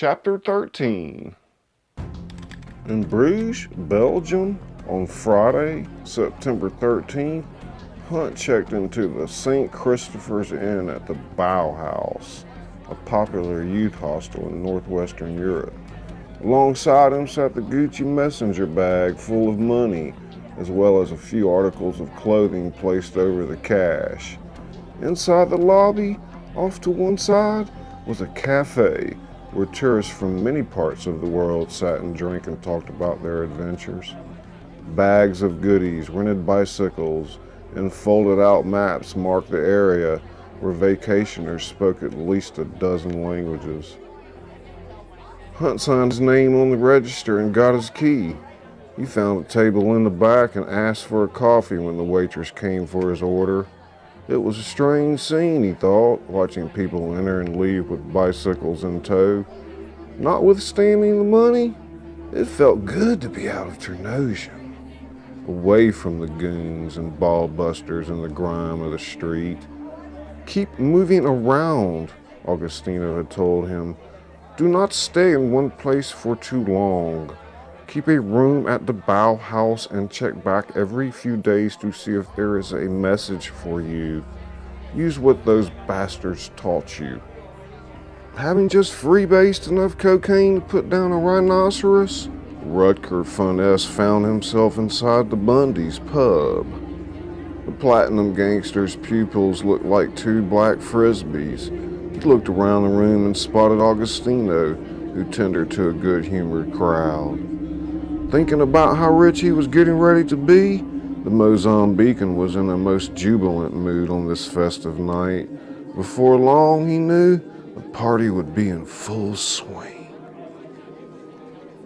Chapter 13. In Bruges, Belgium, on Friday, September 13th, Hunt checked into the St. Christopher's Inn at the Bauhaus, a popular youth hostel in northwestern Europe. Alongside him sat the Gucci messenger bag full of money, as well as a few articles of clothing placed over the cash. Inside the lobby, off to one side, was a cafe where tourists from many parts of the world sat and drank and talked about their adventures. Bags of goodies, rented bicycles, and folded-out maps marked the area where vacationers spoke at least a dozen languages. Hunt signed his name on the register and got his key. He found a table in the back and asked for a coffee when the waitress came for his order. It was a strange scene, he thought, watching people enter and leave with bicycles in tow. Notwithstanding the money, it felt good to be out of Ternosian, away from the goons and ball busters and the grime of the street. Keep moving around, Augustino had told him. Do not stay in one place for too long. Keep a room at the Bauhaus and check back every few days to see if there is a message for you. Use what those bastards taught you. Having just freebased enough cocaine to put down a rhinoceros, Rutger von S. found himself inside the Bundy's pub. The platinum gangster's pupils looked like two black frisbees. He looked around the room and spotted Augustino, who tendered to a good-humored crowd. Thinking about how rich he was getting ready to be, the Mozambican was in a most jubilant mood on this festive night. Before long, he knew, the party would be in full swing.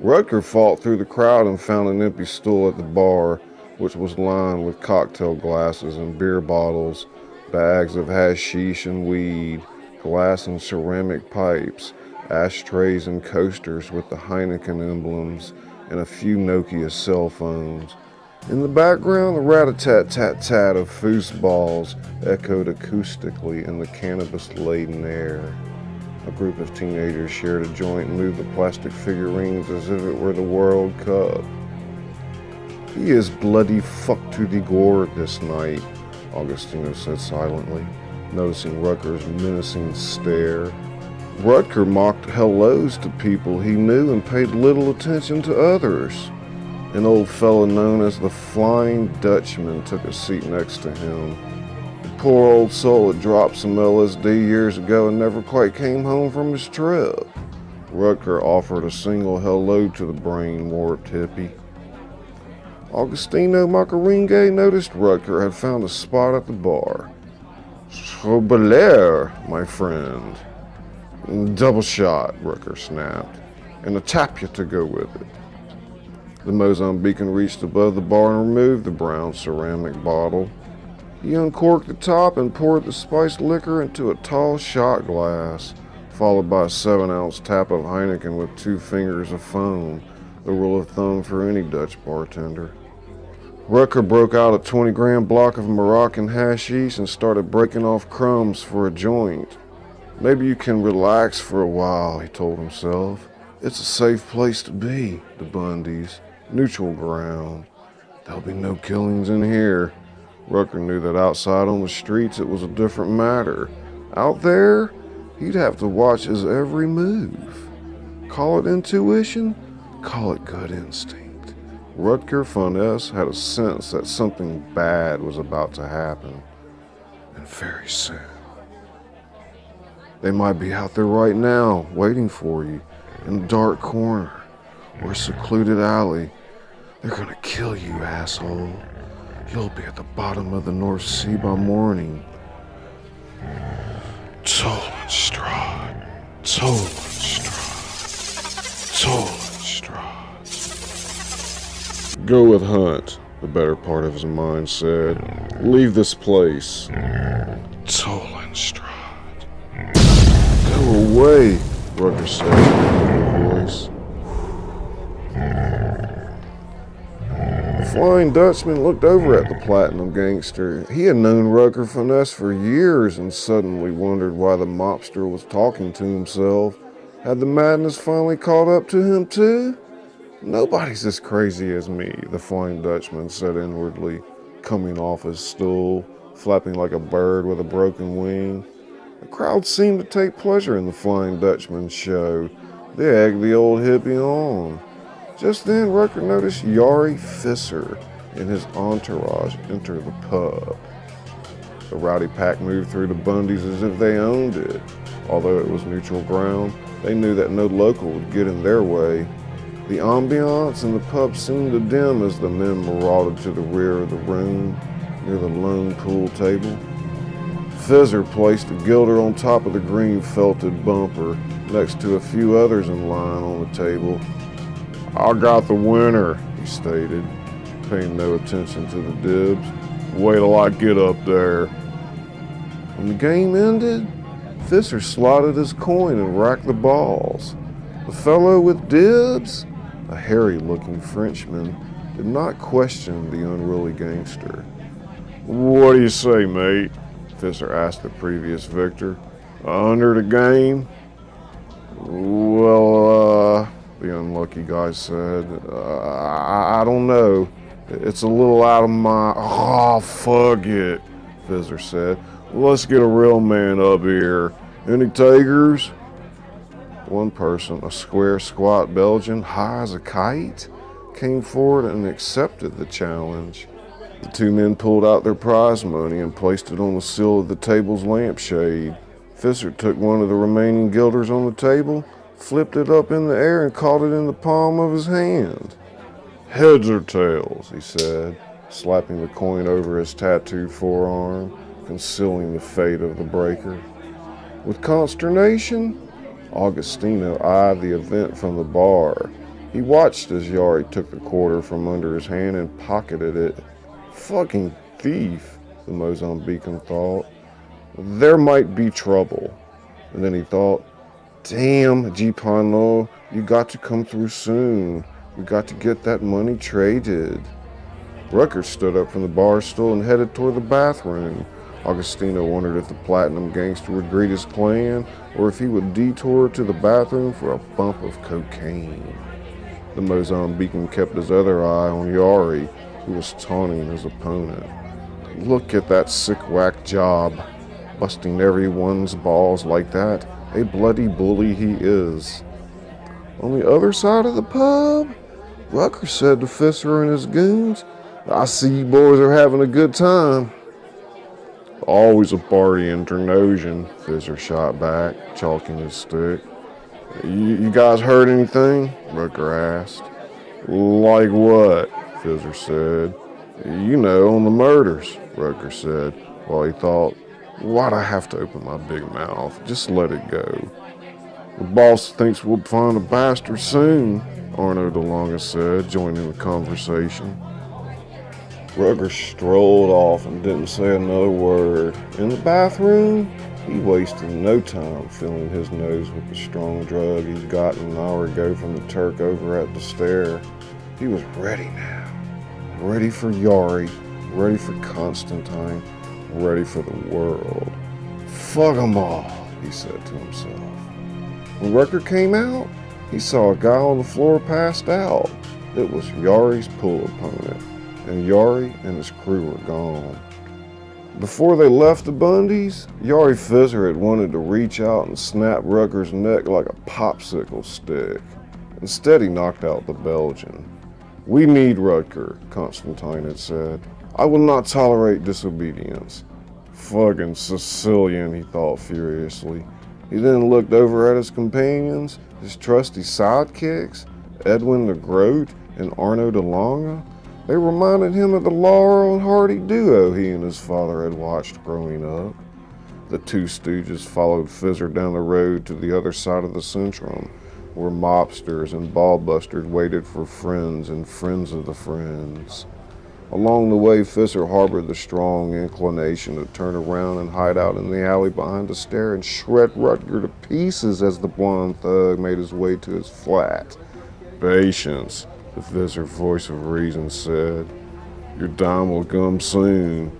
Rutger fought through the crowd and found an empty stool at the bar, which was lined with cocktail glasses and beer bottles, bags of hashish and weed, glass and ceramic pipes, ashtrays and coasters with the Heineken emblems, and a few Nokia cell phones. In the background, the rat-a-tat-tat-tat of foosballs echoed acoustically in the cannabis-laden air. A group of teenagers shared a joint and moved the plastic figurines as if it were the World Cup. He is bloody fucked to the gourd this night, Augustino said silently, noticing Rutger's menacing stare. Rutger mocked hellos to people he knew and paid little attention to others. An old fellow known as the Flying Dutchman took a seat next to him. The poor old soul had dropped some LSD years ago and never quite came home from his trip. Rutger offered a single hello to the brain-warped hippie. Augustino Macaringue noticed Rutger had found a spot at the bar. Schroebelair, my friend. Double shot, Rutger snapped, and a tapia to go with it. The Mozambican reached above the bar and removed the brown ceramic bottle. He uncorked the top and poured the spiced liquor into a tall shot glass, followed by a 7-ounce tap of Heineken with 2 fingers of foam, the rule of thumb for any Dutch bartender. Rutger broke out a 20-gram block of Moroccan hashish and started breaking off crumbs for a joint. Maybe you can relax for a while, he told himself. It's a safe place to be, the Bundys. Neutral ground. There'll be no killings in here. Rutger knew that outside on the streets it was a different matter. Out there, he'd have to watch his every move. Call it intuition, call it gut instinct. Rutger von S. had a sense that something bad was about to happen. And very soon. They might be out there right now, waiting for you, in a dark corner or a secluded alley. They're gonna kill you, asshole. You'll be at the bottom of the North Sea by morning. Tollenstraat, Tollenstraat, Tollenstraat. Go with Hunt, the better part of his mind said. Leave this place. Tollenstraat. Go away, Rutger said in a low voice. The Flying Dutchman looked over at the platinum gangster. He had known Rutger von S. for years and suddenly wondered why the mobster was talking to himself. Had the madness finally caught up to him too? Nobody's as crazy as me, the Flying Dutchman said inwardly, coming off his stool, flapping like a bird with a broken wing. The crowd seemed to take pleasure in the Flying Dutchman's show. They egged the old hippie on. Just then, Rucker noticed Yari Fisser and his entourage enter the pub. The rowdy pack moved through the Bundys as if they owned it. Although it was neutral ground, they knew that no local would get in their way. The ambiance in the pub seemed to dim as the men marauded to the rear of the room, near the lone pool table. Fizzer placed a gilder on top of the green felted bumper, next to a few others in line on the table. "I got the winner," he stated, paying no attention to the dibs. "Wait till I get up there." When the game ended, Fisser slotted his coin and racked the balls. The fellow with dibs, a hairy-looking Frenchman, did not question the unruly gangster. "What do you say, mate?" Fisser asked the previous victor. "Under the game?" "Well, the unlucky guy said, I don't know. It's a little out of my..." "Oh, fuck it," Fisser said. "Let's get a real man up here. Any takers?" One person, a square, squat Belgian, high as a kite, came forward and accepted the challenge. The two men pulled out their prize money and placed it on the sill of the table's lampshade. Fisser took one of the remaining guilders on the table, flipped it up in the air, and caught it in the palm of his hand. "Heads or tails," he said, slapping the coin over his tattooed forearm, concealing the fate of the breaker. With consternation, Augustino eyed the event from the bar. He watched as Yari took the quarter from under his hand and pocketed it. Fucking thief, the Mozambican thought. There might be trouble. And then he thought, damn, Gipano, you got to come through soon. We got to get that money traded. Rucker stood up from the bar stool and headed toward the bathroom. Augustino wondered if the platinum gangster would greet his clan or if he would detour to the bathroom for a bump of cocaine. The Mozambican kept his other eye on Yari, who was taunting his opponent. Look at that sick whack job, busting everyone's balls like that. A bloody bully he is. On the other side of the pub, Rucker said to Fisser and his goons, "I see you boys are having a good time." "Always a party in Ternosian," Fisser shot back, chalking his stick. You guys heard anything?" Rucker asked. "Like what?" Fisser said. "You know, on the murders," Rucker said, while he thought, "Why'd I have to open my big mouth? Just let it go." "The boss thinks we'll find a bastard soon," Arno de Longa said, joining the conversation. Rucker strolled off and didn't say another word. In the bathroom, he wasted no time filling his nose with the strong drug he'd gotten an hour ago from the Turk over at the stair. He was ready now. Ready for Yari, ready for Constantine, ready for the world. "Fuck 'em all," he said to himself. When Rucker came out, he saw a guy on the floor passed out. It was Yari's pool opponent, and Yari and his crew were gone. Before they left the Bundys, Yari Fisser had wanted to reach out and snap Rucker's neck like a popsicle stick. Instead, he knocked out the Belgian. "We need Rucker," Constantine had said. "I will not tolerate disobedience." Fucking Sicilian, he thought furiously. He then looked over at his companions, his trusty sidekicks, Edwin the Groat and Arno de Longa. They reminded him of the Laurel and Hardy duo he and his father had watched growing up. The two stooges followed Fisser down the road to the other side of the Centrum, where mobsters and ballbusters waited for friends and friends of the friends. Along the way, Fisser harbored the strong inclination to turn around and hide out in the alley behind the stair and shred Rutger to pieces as the blonde thug made his way to his flat. "Patience," the Fisser voice of reason said. "Your dime will come soon."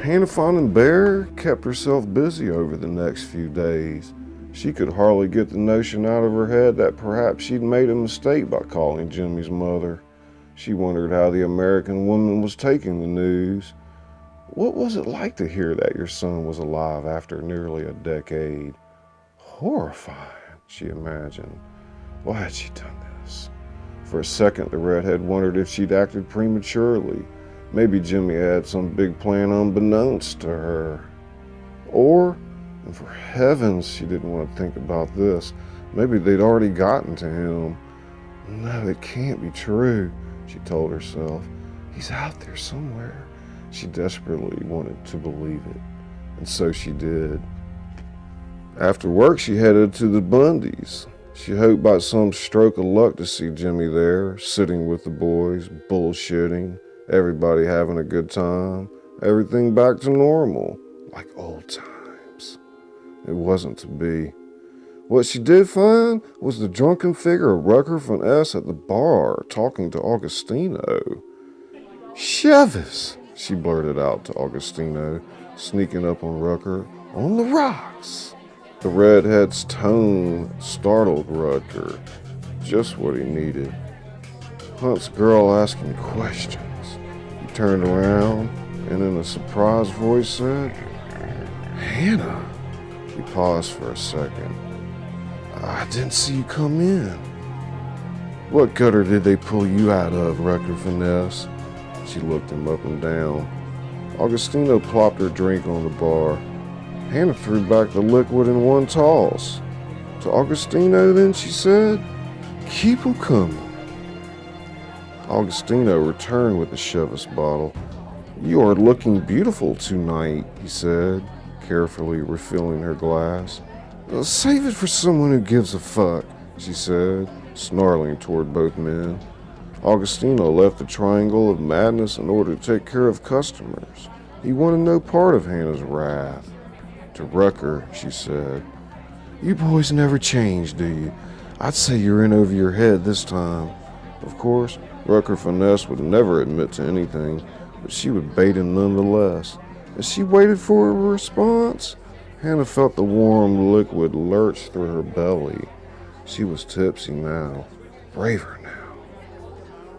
Hannafon and Bear kept herself busy over the next few days. She could hardly get the notion out of her head that perhaps she'd made a mistake by calling Jimmy's mother. She wondered how the American woman was taking the news. What was it like to hear that your son was alive after nearly a decade? Horrifying, she imagined. Why had she done this? For a second, the redhead wondered if she'd acted prematurely. Maybe Jimmy had some big plan unbeknownst to her. Or, and for heavens, she didn't want to think about this, maybe they'd already gotten to him. No, it can't be true, she told herself. He's out there somewhere. She desperately wanted to believe it, and so she did. After work, she headed to the Bundys. She hoped by some stroke of luck to see Jimmy there, sitting with the boys, bullshitting, everybody having a good time, everything back to normal, like old times. It wasn't to be. What she did find was the drunken figure of Rucker von S at the bar, talking to Augustino. "Chevis," she blurted out to Augustino, sneaking up on Rucker. "On the rocks." The redhead's tone startled Rucker, just what he needed. Hunt's girl asking questions. He turned around and in a surprised voice said, "Hannah." He paused for a second. "I didn't see you come in." "What gutter did they pull you out of, Rucker Finesse?" She looked him up and down. Augustino plopped her drink on the bar. Hannah threw back the liquid in one toss. "To Augustino, then," she said. "Keep 'em coming." Augustino returned with the Chevis bottle. "You are looking beautiful tonight," he said, carefully refilling her glass. "Save it for someone who gives a fuck," she said, snarling toward both men. Augustino left the triangle of madness in order to take care of customers. He wanted no part of Hannah's wrath. To Rucker, she said, "You boys never change, do you? I'd say you're in over your head this time." Of course, Rucker Finesse would never admit to anything, but she would bait him nonetheless. As she waited for a response, Hannah felt the warm liquid lurch through her belly. She was tipsy now, braver now.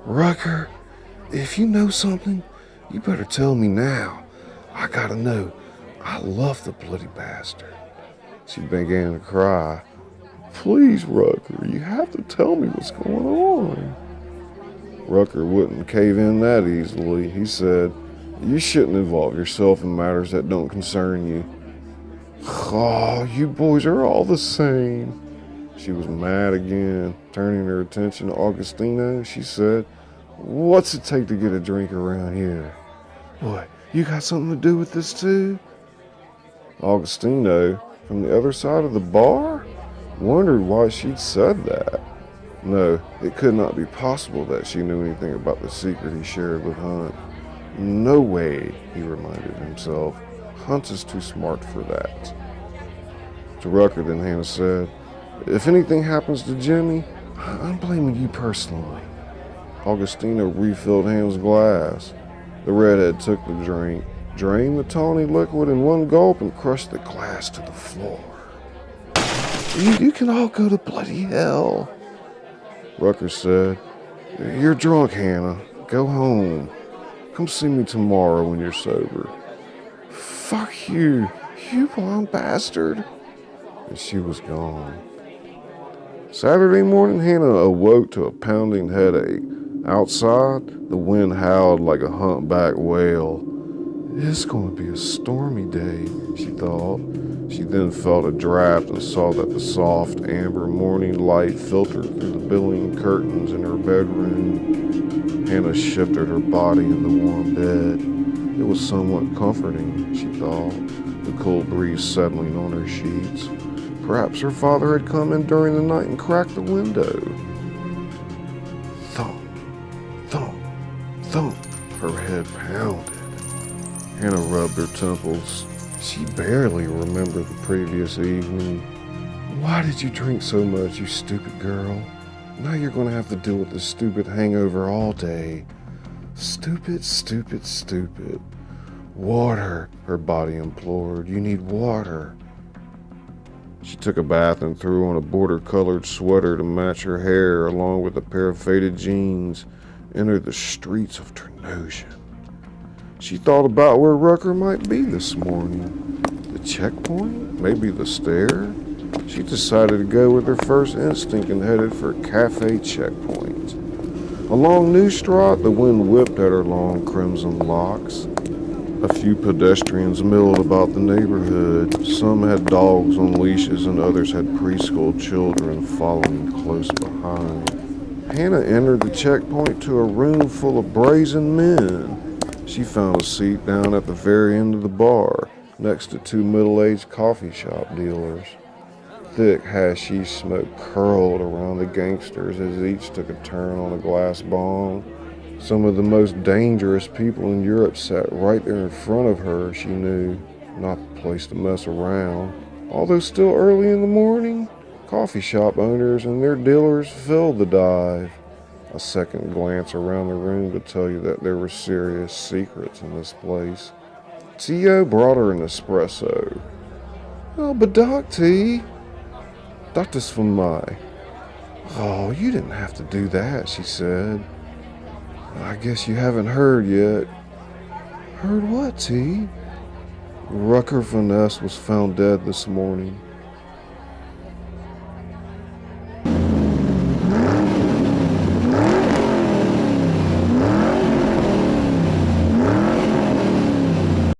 "Rucker, if you know something, you better tell me now. I gotta know. I love the bloody bastard." She began to cry. "Please, Rucker, you have to tell me what's going on." Rucker wouldn't cave in that easily. He said, "You shouldn't involve yourself in matters that don't concern you." "Oh, you boys are all the same." She was mad again. Turning her attention to Augustino, she said, "What's it take to get a drink around here?" "What, you got something to do with this too?" Augustino, from the other side of the bar, wondered why she'd said that. No, it could not be possible that she knew anything about the secret he shared with Hunt. No way, he reminded himself. Hunt is too smart for that. To Rucker, then Hannah said, "If anything happens to Jimmy, I'm blaming you personally." Augustino refilled Hannah's glass. The redhead took the drink, drained the tawny liquid in one gulp, and crushed the glass to the floor. You can all go to bloody hell," Rucker said. "You're drunk, Hannah. Go home. Come see me tomorrow when you're sober." "Fuck you, you blonde bastard." And she was gone. Saturday morning, Hannah awoke to a pounding headache. Outside, the wind howled like a humpback whale. "It's going to be a stormy day," she thought. She then felt a draft and saw that the soft, amber morning light filtered through the billowing curtains in her bedroom. Hannah shifted her body in the warm bed. It was somewhat comforting, she thought, the cool breeze settling on her sheets. Perhaps her father had come in during the night and cracked the window. Thump, thump, thump. Her head pounded. Hannah rubbed her temples. She barely remembered the previous evening. "Why did you drink so much, you stupid girl? Now you're going to have to deal with this stupid hangover all day. Stupid, stupid, stupid." "Water," her body implored. "You need water." She took a bath and threw on a border-colored sweater to match her hair, along with a pair of faded jeans, entered the streets of Ternosian. She thought about where Rucker might be this morning. The checkpoint? Maybe the stair? She decided to go with her first instinct and headed for Cafe Checkpoint. Along Neustraat, the wind whipped at her long crimson locks. A few pedestrians milled about the neighborhood. Some had dogs on leashes and others had preschool children following close behind. Hannah entered the checkpoint to a room full of brazen men. She found a seat down at the very end of the bar, next to two middle-aged coffee shop dealers. Thick hashish smoke curled around the gangsters as each took a turn on a glass bong. Some of the most dangerous people in Europe sat right there in front of her, she knew. Not the place to mess around. Although still early in the morning, coffee shop owners and their dealers filled the dive. A second glance around the room could tell you that there were serious secrets in this place. T.O. brought her an espresso. "Oh, but Doc T, dat is for my." "Oh, you didn't have to do that," she said. "I guess you haven't heard yet." "Heard what, T?" "Rucker Finesse was found dead this morning.